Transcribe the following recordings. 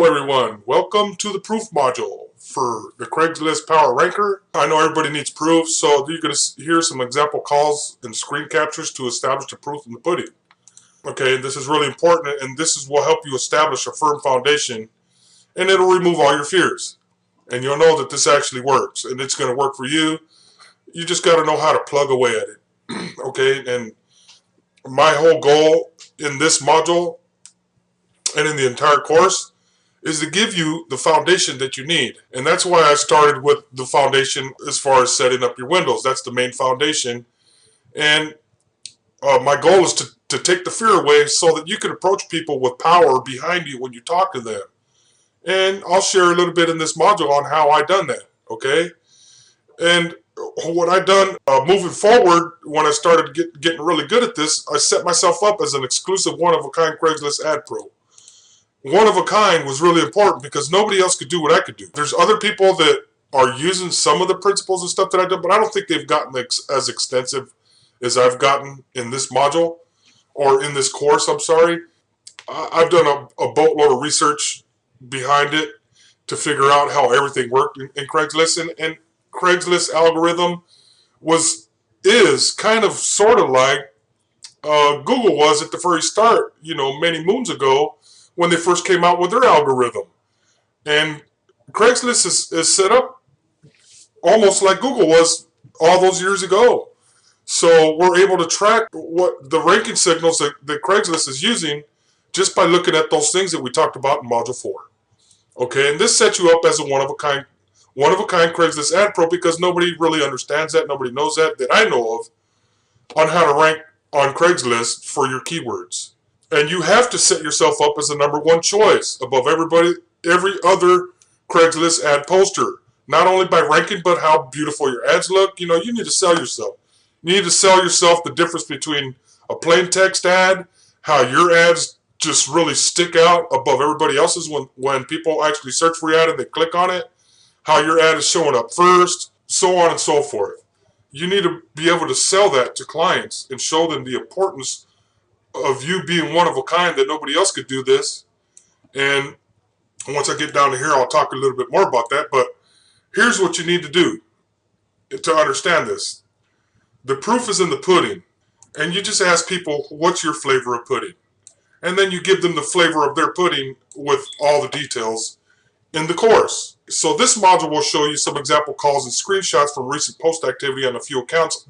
Hello everyone, welcome to the proof module for the Craigslist Power Ranker. I know everybody needs proof, so you're going to hear some example calls and screen captures to establish the proof in the pudding. Okay, this is really important, and this will help you establish a firm foundation, and it'll remove all your fears. And you'll know that this actually works, and it's going to work for you. You just got to know how to plug away at it. Okay, and my whole goal in this module and in the entire course is to give you the foundation that you need. And that's why I started with the foundation as far as setting up your windows. That's the main foundation. And my goal is to take the fear away so that you can approach people with power behind you when you talk to them. And I'll share a little bit in this module on how I done that, okay? And what I done moving forward, when I started getting really good at this, I set myself up as an exclusive one-of-a-kind Craigslist ad pro. One of a kind was really important because nobody else could do what I could do. There's other people that are using some of the principles and stuff that I did, but I don't think they've gotten as extensive as I've gotten in this module, or in this course, I'm sorry. I've done a boatload of research behind it to figure out how everything worked in Craigslist, and Craigslist algorithm is kind of sort of like Google was at the very start, many moons ago, when they first came out with their algorithm. And Craigslist is set up almost like Google was all those years ago. So we're able to track what the ranking signals that Craigslist is using just by looking at those things that we talked about in Module 4. Okay, and this sets you up as a one-of-a-kind Craigslist ad pro because nobody really understands that, nobody knows that I know of, on how to rank on Craigslist for your keywords. And you have to set yourself up as the #1 choice above every other Craigslist ad poster. Not only by ranking, but how beautiful your ads look. You need to sell yourself. You need to sell yourself the difference between a plain text ad, how your ads just really stick out above everybody else's when people actually search for your ad and they click on it, how your ad is showing up first, so on and so forth. You need to be able to sell that to clients and show them the importance of you being one of a kind, that nobody else could do this. And once I get down to here, I'll talk a little bit more about that. But here's what you need to do to understand this. The proof is in the pudding. And you just ask people, what's your flavor of pudding? And then you give them the flavor of their pudding with all the details in the course. So this module will show you some example calls and screenshots from recent post activity on a few accounts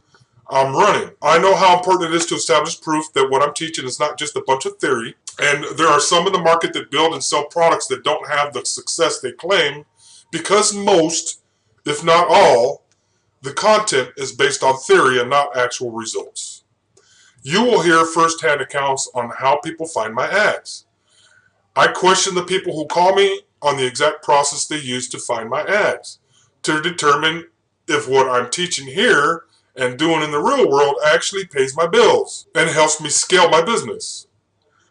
I'm running. I know how important it is to establish proof that what I'm teaching is not just a bunch of theory, and there are some in the market that build and sell products that don't have the success they claim because most, if not all, the content is based on theory and not actual results. You will hear firsthand accounts on how people find my ads. I question the people who call me on the exact process they use to find my ads to determine if what I'm teaching here and doing in the real world actually pays my bills and helps me scale my business.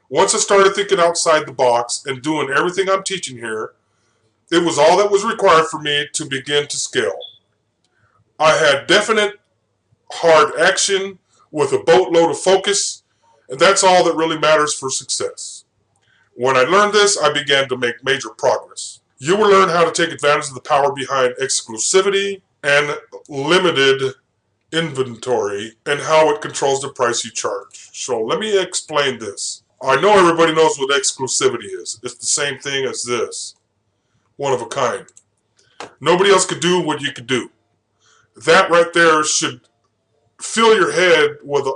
Once I started thinking outside the box and doing everything I'm teaching here, it was all that was required for me to begin to scale. I had definite hard action with a boatload of focus, and that's all that really matters for success. When I learned this, I began to make major progress. You will learn how to take advantage of the power behind exclusivity and limited inventory and how it controls the price you charge. So let me explain this. I know everybody knows what exclusivity is. It's the same thing as this. One of a kind. Nobody else could do what you could do. That right there should fill your head with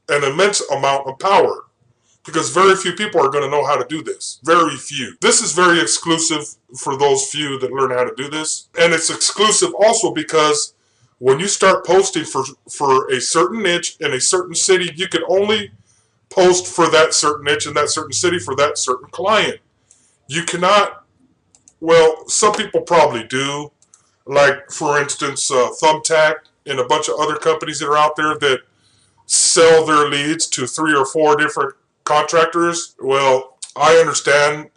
an immense amount of power, because very few people are going to know how to do this. Very few. This is very exclusive for those few that learn how to do this. And it's exclusive also because when you start posting for a certain niche in a certain city, you can only post for that certain niche in that certain city for that certain client. You cannot, well, some people probably do. Like, for instance, Thumbtack and a bunch of other companies that are out there that sell their leads to 3 or 4 different contractors. Well, I understand,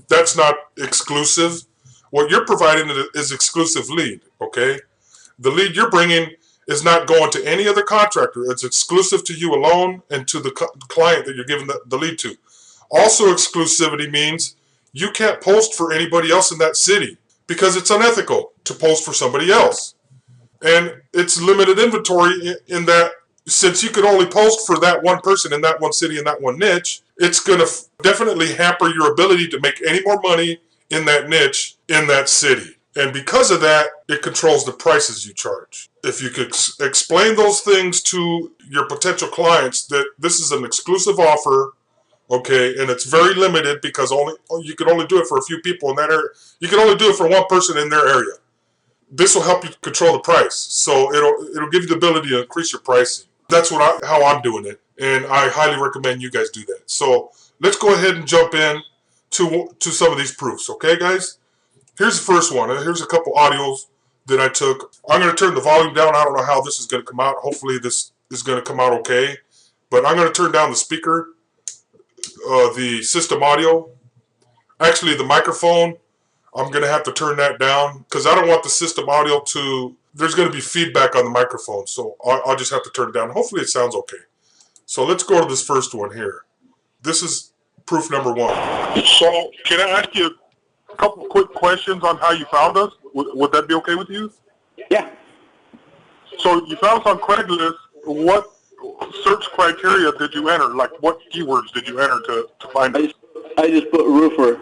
that's not exclusive. What you're providing is exclusive lead, okay? The lead you're bringing is not going to any other contractor. It's exclusive to you alone and to the client that you're giving the lead to. Also, exclusivity means you can't post for anybody else in that city because it's unethical to post for somebody else. And it's limited inventory in that since you could only post for that one person in that one city in that one niche, it's going to definitely hamper your ability to make any more money in that niche in that city. And because of that, it controls the prices you charge. If you could explain those things to your potential clients that this is an exclusive offer, okay, and it's very limited because you can only do it for a few people in that area. You can only do it for one person in their area. This will help you control the price. So it'll give you the ability to increase your pricing. That's how I'm doing it, and I highly recommend you guys do that. So let's go ahead and jump in to some of these proofs, okay, guys? Here's the first one. Here's a couple audios that I took. I'm going to turn the volume down. I don't know how this is going to come out. Hopefully this is going to come out okay. But I'm going to turn down the speaker, the system audio. Actually, the microphone, I'm going to have to turn that down because I don't want the system audio to... There's going to be feedback on the microphone, so I'll just have to turn it down. Hopefully it sounds okay. So let's go to this first one here. This is proof number 1. So can I ask you a couple quick questions on how you found us? Would that be okay with you? Yeah. So you found us on Craigslist. What search criteria did you enter? Like what keywords did you enter to find us? I just put roofer.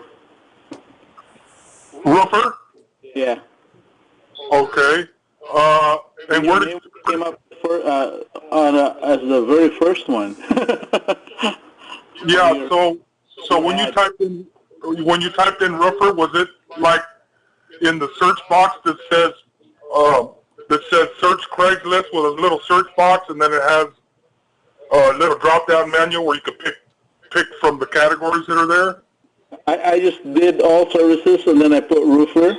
Roofer? Yeah. Okay. And where did came up as the very first one? Yeah. So when you typed in roofer, was it like in the search box that says search Craigslist with a little search box, and then it has a little drop-down menu where you could pick from the categories that are there? I just did all services, and then I put roofer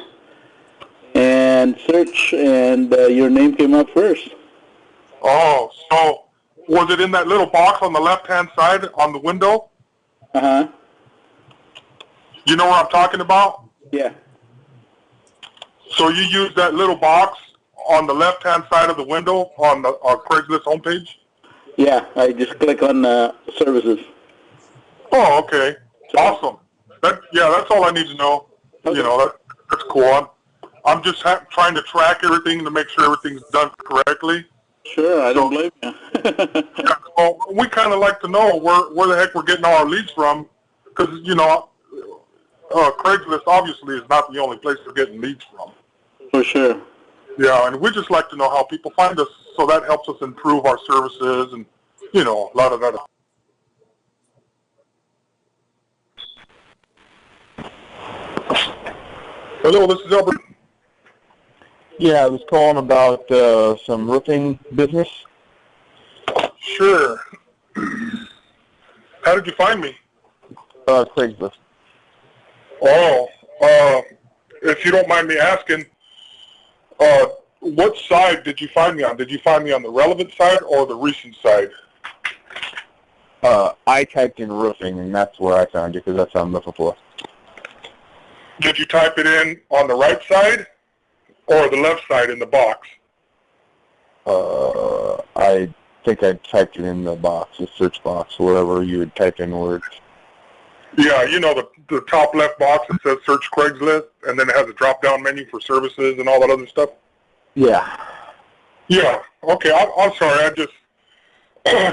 and search, and your name came up first. Oh, so was it in that little box on the left-hand side on the window? Uh-huh. You know what I'm talking about? Yeah. So you use that little box on the left-hand side of the window on the Craigslist homepage? Yeah, I just click on services. Oh, okay. Awesome. That's all I need to know. Okay. You know, that's cool. I'm just trying to track everything to make sure everything's done correctly. Sure, I don't blame you. Yeah, so we kind of like to know where the heck we're getting all our leads from, because, you know, Craigslist obviously is not the only place we're getting leads from. For sure. Yeah, and we just like to know how people find us, so that helps us improve our services and, you know, a lot of that. Hello, this is Albert. Yeah, I was calling about some roofing business. Sure. How did you find me? Craigslist. Oh, if you don't mind me asking, what side did you find me on? Did you find me on the relevant side or the recent side? I typed in roofing, and that's where I found you, because that's what I'm looking for. Did you type it in on the right side or the left side in the box? I think I typed it in the box, the search box, wherever you would type in words. Yeah, you know, the top left box that says search Craigslist, and then it has a drop-down menu for services and all that other stuff? Yeah. Yeah, okay, I'm sorry, I'm just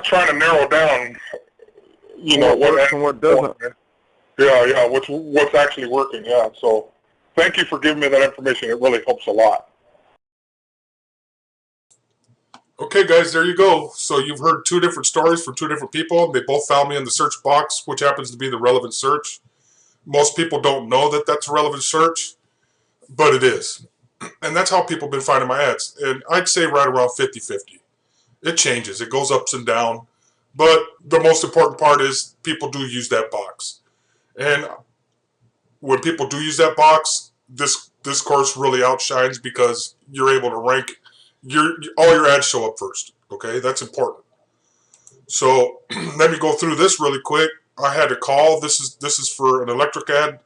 trying to narrow down, you know, what works and what doesn't. Yeah, what's actually working, yeah, so thank you for giving me that information, it really helps a lot. Okay, guys, there you go. So you've heard 2 different stories from 2 different people. They both found me in the search box, which happens to be the relevant search. Most people don't know that that's a relevant search, but it is. And that's how people have been finding my ads. And I'd say right around 50-50. It changes. It goes ups and down. But the most important part is people do use that box. And when people do use that box, this course really outshines because you're able to rank. All your ads show up first. Okay, that's important. So let me go through this really quick. I had a call. This is for an electric ad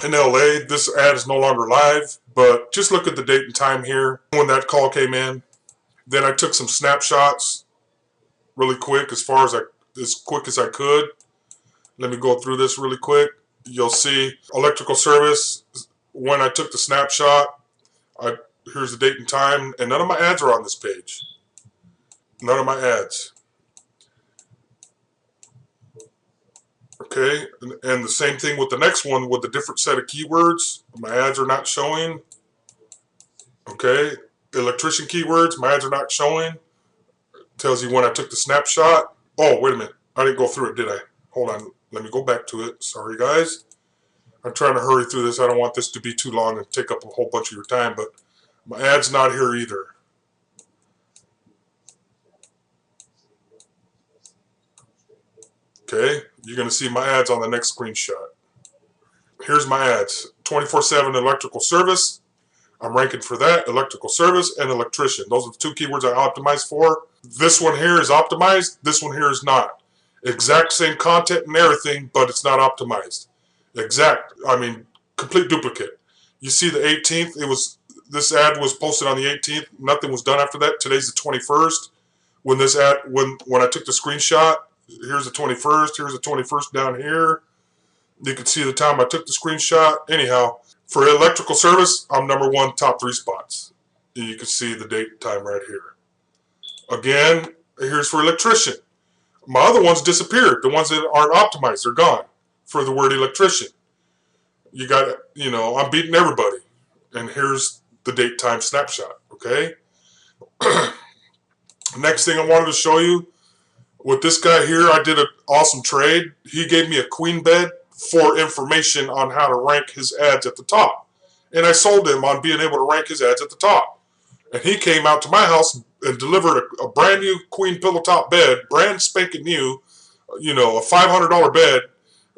in LA. This ad is no longer live, but just look at the date and time here when that call came in. Then I took some snapshots really quick, as quick as I could. Let me go through this really quick. you'll see electrical service. When I took the snapshot, here's the date and time, and none of my ads are on this page. None of my ads. Okay, and the same thing with the next one with a different set of keywords. My ads are not showing. Okay, electrician keywords, my ads are not showing. Tells you when I took the snapshot. Oh, wait a minute. I didn't go through it, did I? Hold on. Let me go back to it. Sorry, guys. I'm trying to hurry through this. I don't want this to be too long and take up a whole bunch of your time, but my ad's not here either. Okay, you're going to see my ads on the next screenshot. Here's my ads. 24/7 electrical service. I'm ranking for that. Electrical service and electrician. Those are the two keywords I optimized for. This one here is optimized. This one here is not. Exact same content and everything, but it's not optimized. Exact. I mean, complete duplicate. You see the 18th. This ad was posted on the 18th. Nothing was done after that. Today's the 21st. When I took the screenshot, here's the 21st. Here's the 21st down here. You can see the time I took the screenshot. Anyhow, for electrical service, I'm #1, top 3 spots. And you can see the date and time right here. Again, here's for electrician. My other ones disappeared. The ones that aren't optimized, they're gone for the word electrician. You got, I'm beating everybody. And here's the date time snapshot, okay? Next thing I wanted to show you, with this guy here, I did an awesome trade. He gave me a queen bed for information on how to rank his ads at the top. And I sold him on being able to rank his ads at the top. And he came out to my house and delivered a brand new queen pillow top bed, brand spanking new, a $500 bed,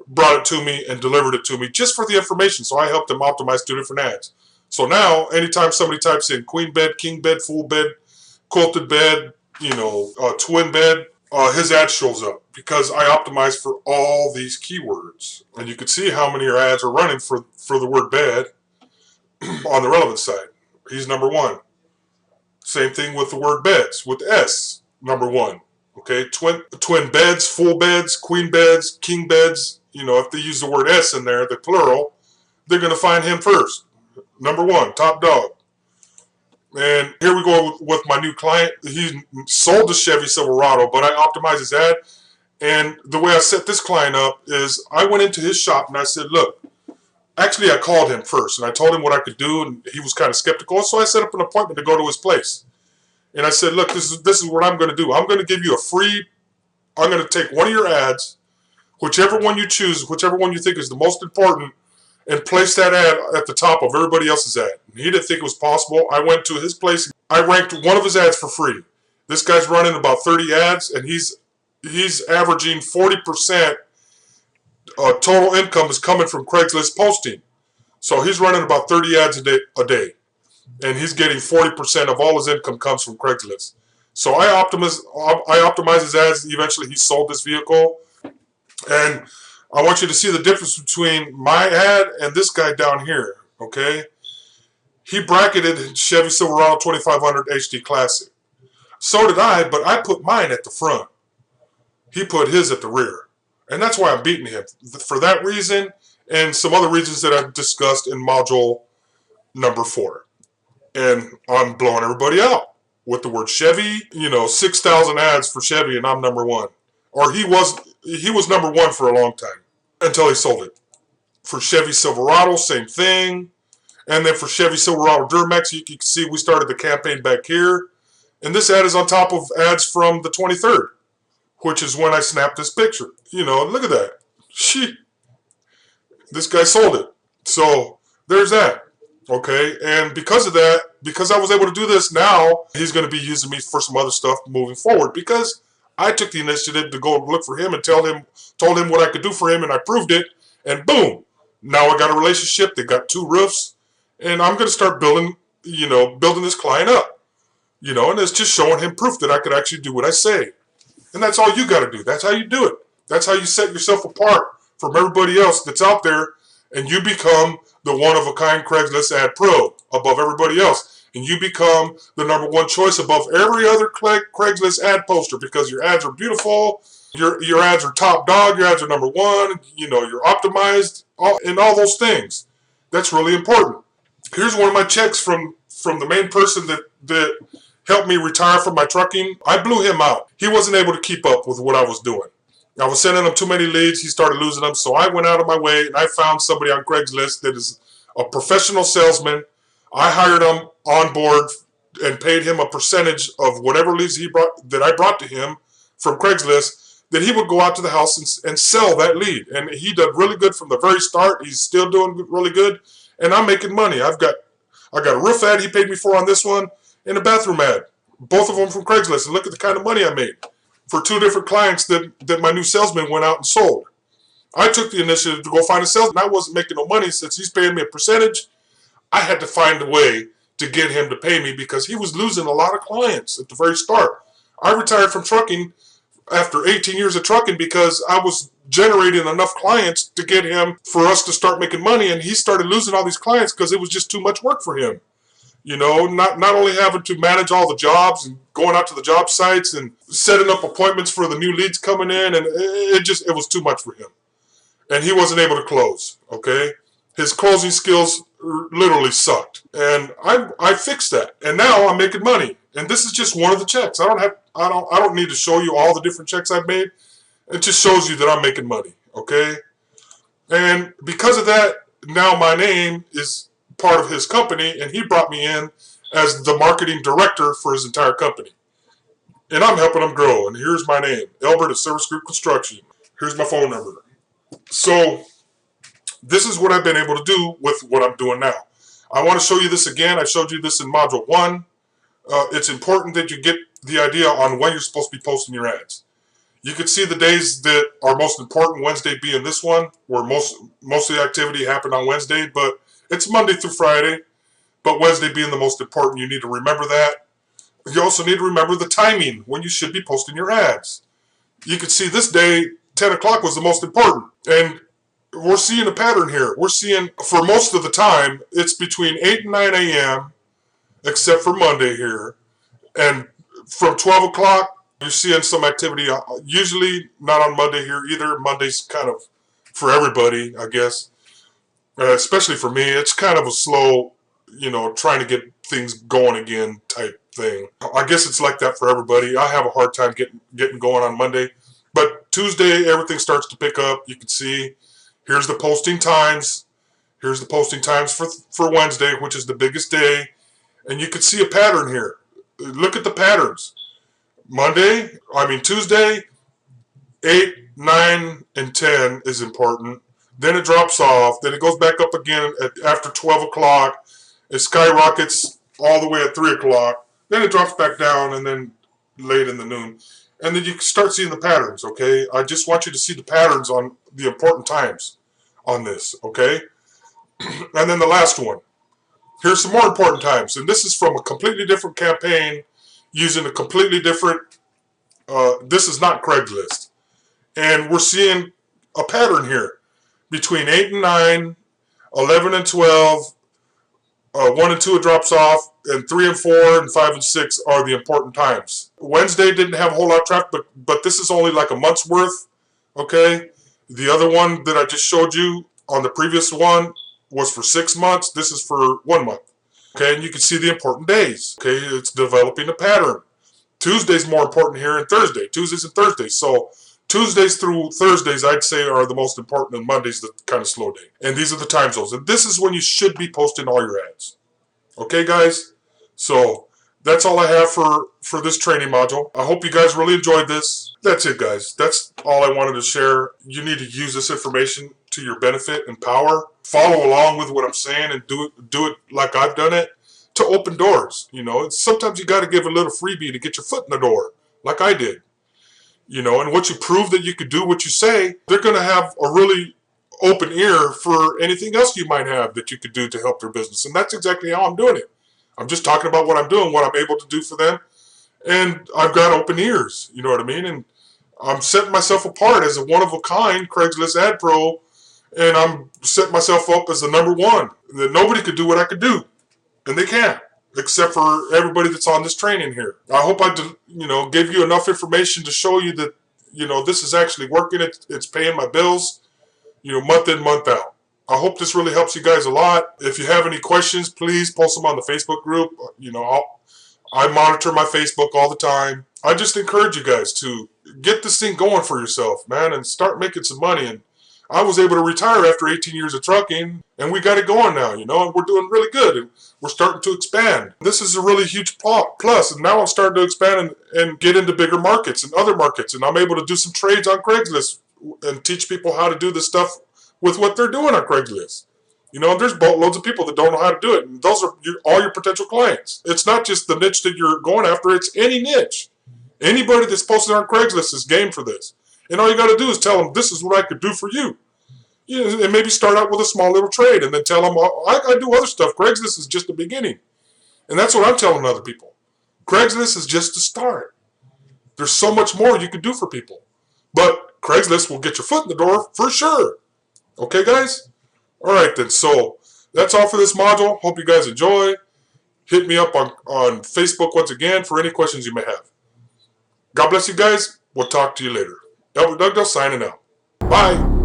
brought it to me and delivered it to me just for the information. So I helped him optimize 2 different ads. So now, anytime somebody types in queen bed, king bed, full bed, quilted bed, twin bed, his ad shows up because I optimized for all these keywords. And you can see how many ads are running for the word bed on the relevant side. He's #1. Same thing with the word beds with S, #1. Okay, twin beds, full beds, queen beds, king beds. If they use the word S in there, the plural, they're going to find him first. #1, top dog. And here we go with my new client. He sold the Chevy Silverado, but I optimized his ad. And the way I set this client up is I went into his shop and I said, look, actually I called him first and I told him what I could do, and he was kind of skeptical. So I set up an appointment to go to his place. And I said, look, this is what I'm going to do. I'm going to give you I'm going to take one of your ads, whichever one you choose, whichever one you think is the most important, and place that ad at the top of everybody else's ad. He didn't think it was possible. I went to his place. I ranked one of his ads for free. This guy's running about 30 ads, and he's averaging 40% total income is coming from Craigslist posting. So he's running about 30 ads a day, and he's getting 40% of all his income comes from Craigslist. So I optimize his ads. Eventually, he sold this vehicle, and I want you to see the difference between my ad and this guy down here, okay? He bracketed Chevy Silverado 2500 HD Classic. So did I, but I put mine at the front. He put his at the rear. And that's why I'm beating him. For that reason, and some other reasons that I've discussed in module #4. And I'm blowing everybody out with the word Chevy. 6,000 ads for Chevy, and I'm #1. Or he was #1 for a long time until he sold it. For Chevy Silverado, same thing. And then for Chevy Silverado Duramax, you can see we started the campaign back here. And this ad is on top of ads from the 23rd, which is when I snapped this picture. Look at that. This guy sold it. So there's that. Okay, and because of that, because I was able to do this, now he's going to be using me for some other stuff moving forward, because I took the initiative to go look for him and told him what I could do for him, and I proved it, and boom, now I got a relationship. They got 2 roofs, and I'm going to start building this client up, and it's just showing him proof that I could actually do what I say. And that's all you got to do. That's how you do it. That's how you set yourself apart from everybody else that's out there, and you become the one-of-a-kind Craigslist ad pro above everybody else. and you become the #1 choice above every other Craigslist ad poster because your ads are beautiful, your ads are top dog, your ads are #1, you're optimized, and all those things. That's really important. Here's one of my checks from the main person that helped me retire from my trucking. I blew him out. He wasn't able to keep up with what I was doing. I was sending him too many leads. He started losing them. So I went out of my way and I found somebody on Craigslist that is a professional salesman. I hired him on board and paid him a percentage of whatever leads that I brought to him from Craigslist, that he would go out to the house and sell that lead. And he did really good from the very start. He's still doing really good. And I'm making money. I got a roof ad he paid me for on this one and a bathroom ad. Both of them from Craigslist. And look at the kind of money I made for 2 different clients that my new salesman went out and sold. I took the initiative to go find a salesman. I wasn't making no money since he's paying me a percentage. I had to find a way to get him to pay me because he was losing a lot of clients at the very start. I retired from trucking after 18 years of trucking because I was generating enough clients to get him for us to start making money, and he started losing all these clients because it was just too much work for him. Not only having to manage all the jobs and going out to the job sites and setting up appointments for the new leads coming in, and it was too much for him. And he wasn't able to close, okay? His closing skills literally sucked. And I fixed that. And now I'm making money. And this is just one of the checks. I don't need to show you all the different checks I've made. It just shows you that I'm making money, okay? And because of that, now my name is part of his company, and he brought me in as the marketing director for his entire company. And I'm helping him grow. And here's my name, Albert at Service Group Construction. Here's my phone number. So this is what I've been able to do with what I'm doing now. I want to show you this again. I showed you this in Module 1. It's important that you get the idea on when you're supposed to be posting your ads. You can see the days that are most important, Wednesday being this one, where most of the activity happened on Wednesday, but it's Monday through Friday, but Wednesday being the most important. You need to remember that. You also need to remember the timing when you should be posting your ads. You can see this day, 10 o'clock was the most important, and we're seeing a pattern here. We're seeing, for most of the time, it's between 8 and 9 a.m., except for Monday here, and from 12 o'clock, you're seeing some activity, usually not on Monday here either. Monday's kind of for everybody, I guess. Especially for me, it's kind of a slow, trying to get things going again type thing. I guess it's like that for everybody. I have a hard time getting going on Monday. But Tuesday, everything starts to pick up. You can see, here's the posting times. Here's the posting times for Wednesday, which is the biggest day. And you can see a pattern here. Look at the patterns. Tuesday, 8, 9, and 10 is important. Then it drops off. Then it goes back up again after 12 o'clock. It skyrockets all the way at 3 o'clock. Then it drops back down, and then late in the noon. And then you can start seeing the patterns, okay? I just want you to see the patterns on the important times on this, okay? And then the last one. Here's some more important times. And this is from a completely different campaign using a completely different, this is not Craigslist. And we're seeing a pattern here. Between 8 and 9, 11 and 12, 1 and 2 it drops off, and 3 and 4, and 5 and 6 are the important times. Wednesday didn't have a whole lot of traffic, but this is only like a month's worth, okay? The other one that I just showed you on the previous one was for 6 months. This is for 1 month. Okay, and you can see the important days. Okay, it's developing a pattern. Tuesday's more important here than Thursday. Tuesdays and Thursdays. So Tuesdays through Thursdays, I'd say, are the most important, and Monday's the kind of slow day. And these are the time zones. And this is when you should be posting all your ads. Okay, guys? So that's all I have for this training module. I hope you guys really enjoyed this. That's it, guys. That's all I wanted to share. You need to use this information to your benefit and power. Follow along with what I'm saying and do it like I've done it to open doors. Sometimes you got to give a little freebie to get your foot in the door, like I did. And once you prove that you could do what you say, they're going to have a really open ear for anything else you might have that you could do to help their business. And that's exactly how I'm doing it. I'm just talking about what I'm doing, what I'm able to do for them. And I've got open ears, you know what I mean? And I'm setting myself apart as a one-of-a-kind Craigslist ad pro, and I'm setting myself up as the #1. That nobody could do what I could do, and they can't. except for everybody that's on this training here. I hope I, gave you enough information to show you that, this is actually working. It's paying my bills, month in, month out. I hope this really helps you guys a lot. If you have any questions, please post them on the Facebook group. I monitor my Facebook all the time. I just encourage you guys to get this thing going for yourself, man, and start making some money. And I was able to retire after 18 years of trucking, and we got it going now, and we're doing really good, and we're starting to expand. This is a really huge plus, and now I'm starting to expand and get into bigger markets and other markets, and I'm able to do some trades on Craigslist and teach people how to do this stuff with what they're doing on Craigslist. There's boatloads of people that don't know how to do it, and those are all your potential clients. It's not just the niche that you're going after, it's any niche. Anybody that's posted on Craigslist is game for this. And all you got to do is tell them, this is what I could do for you. And maybe start out with a small little trade and then tell them, I do other stuff. Craigslist is just the beginning. And that's what I'm telling other people. Craigslist is just the start. There's so much more you can do for people. But Craigslist will get your foot in the door for sure. Okay, guys? All right, then. So that's all for this module. Hope you guys enjoy. Hit me up on Facebook once again for any questions you may have. God bless you guys. We'll talk to you later. Albert Dugdale signing out. Bye.